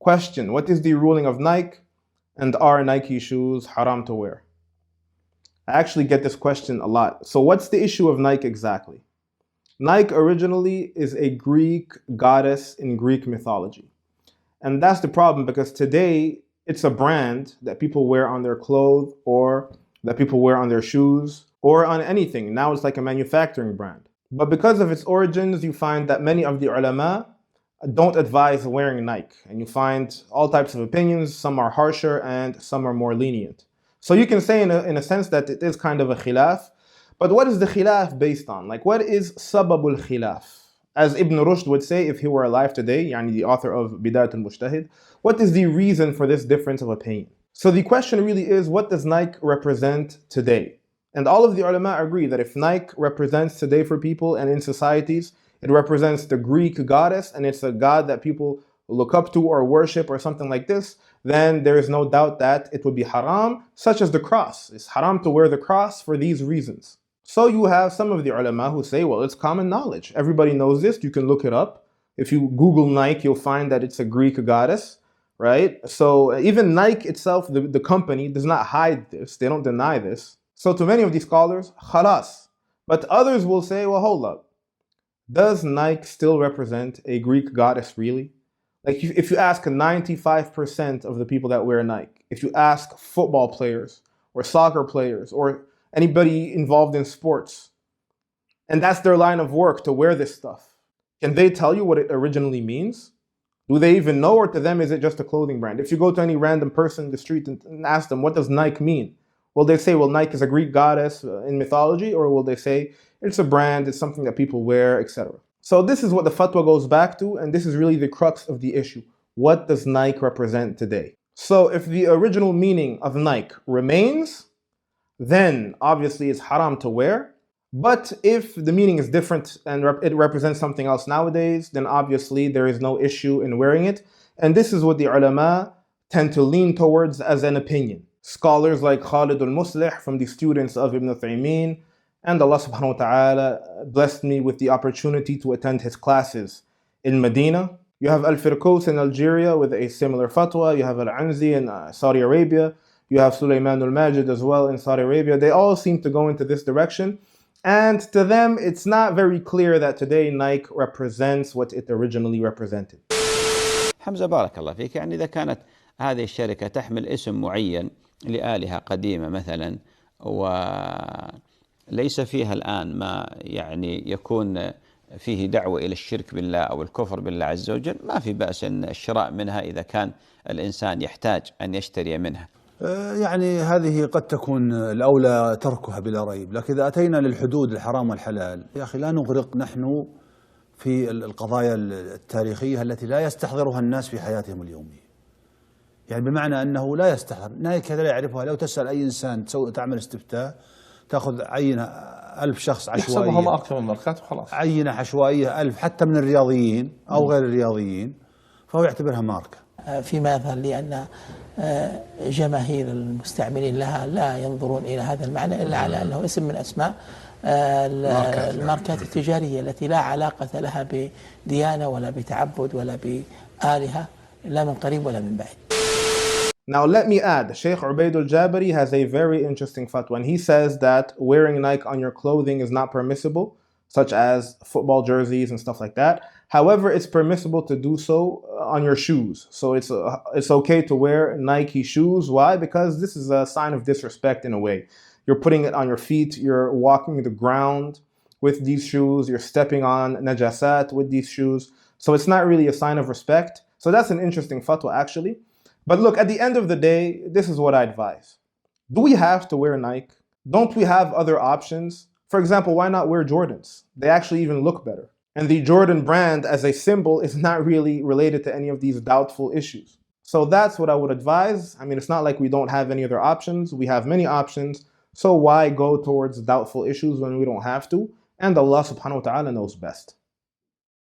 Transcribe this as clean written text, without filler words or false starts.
Question: what is the ruling of Nike, and are Nike shoes haram to wear? I actually get this question a lot. So what's the issue of Nike exactly? Nike originally is a Greek goddess in Greek mythology. And that's the problem, because today it's a brand that people wear on their clothes, or that people wear on their shoes, or on anything. Now it's like a manufacturing brand. But because of its origins, you find that many of the ulama don't advise wearing Nike. And you find all types of opinions. Some are harsher and some are more lenient. So you can say in a sense that it is kind of a khilaf. But what is the khilaf based on? Like, what is sababul khilaf? As Ibn Rushd would say if he were alive today, yani the author of Bidayat al-Mujtahid, what is the reason for this difference of opinion? So the question really is, what does Nike represent today? And all of the ulama agree that if Nike represents today for people and in societies, it represents the Greek goddess, and it's a god that people look up to or worship or something like this, then there is no doubt that it would be haram, such as the cross. It's haram to wear the cross for these reasons. So you have some of the ulama who say, well, it's common knowledge. Everybody knows this. You can look it up. If you Google Nike, you'll find that it's a Greek goddess, right? So even Nike itself, the company, does not hide this. They don't deny this. So to many of these scholars, khalas. But others will say, well, hold up. Does Nike still represent a Greek goddess really? Like if you ask 95% of the people that wear Nike, if you ask football players or soccer players or anybody involved in sports, and that's their line of work to wear this stuff, can they tell you what it originally means? Do they even know, or to them is it just a clothing brand? If you go to any random person in the street and ask them, what does Nike mean? Will they say, well, Nike is a Greek goddess in mythology? Or will they say, it's a brand, it's something that people wear, etc.? So this is what the fatwa goes back to, and this is really the crux of the issue. What does Nike represent today? So if the original meaning of Nike remains, then obviously it's haram to wear. But if the meaning is different and it represents something else nowadays, then obviously there is no issue in wearing it. And this is what the ulama tend to lean towards as an opinion. Scholars like Khalid al-Muslih, from the students of Ibn Taymiyyah, and Allah subhanahu wa ta'ala blessed me with the opportunity to attend his classes in Medina. You have Al-Firqous in Algeria with a similar fatwa. You have Al-Anzi in Saudi Arabia. You have Sulaiman al-Majid as well in Saudi Arabia. They all seem to go into this direction. And to them, it's not very clear that today Nike represents what it originally represented. حمزة بارك الله فيك. يعني إذا كانت هذه الشركة تحمل اسم معين لآلهة قديمة مثلا، وليس فيها الآن ما يعني يكون فيه دعوة إلى الشرك بالله أو الكفر بالله عز وجل، ما في بأس أن الشراء منها إذا كان الإنسان يحتاج أن يشتري منها. يعني هذه قد تكون الأولى تركها بلا ريب، لكن إذا أتينا للحدود الحرام والحلال، يا أخي لا نغرق نحن في القضايا التاريخية التي لا يستحضرها الناس في حياتهم اليومية. يعني بمعنى أنه لا يستحضر، نايك هذا لا يعرفها. لو تسأل أي إنسان تعمل استفتاء، تأخذ عينة 1000 شخص عشوائية، يحسبها ماركة من الماركات وخلاص، عينة عشوائية 1000 حتى من الرياضيين أو غير الرياضيين، فهو يعتبرها ماركة. فيما يظهر لي أن جماهير المستعملين لها لا ينظرون إلى هذا المعنى إلا على أنه اسم من أسماء الماركات التجارية التي لا علاقة لها بديانة ولا بتعبد ولا بآلهة، لا من قريب ولا من بعيد. Now let me add, Sheikh Ubaid al-Jabari has a very interesting fatwa, and he says that wearing Nike on your clothing is not permissible, such as football jerseys and stuff like that. However, it's permissible to do so on your shoes. So it's okay to wear Nike shoes. Why? Because this is a sign of disrespect in a way. You're putting it on your feet, you're walking the ground with these shoes, you're stepping on najasat with these shoes. So it's not really a sign of respect. So that's an interesting fatwa actually. But look, at the end of the day, this is what I advise. Do we have to wear Nike? Don't we have other options? For example, why not wear Jordans? They actually even look better. And the Jordan brand as a symbol is not really related to any of these doubtful issues. So that's what I would advise. I mean, it's not like we don't have any other options. We have many options. So why go towards doubtful issues when we don't have to? And Allah subhanahu wa ta'ala knows best.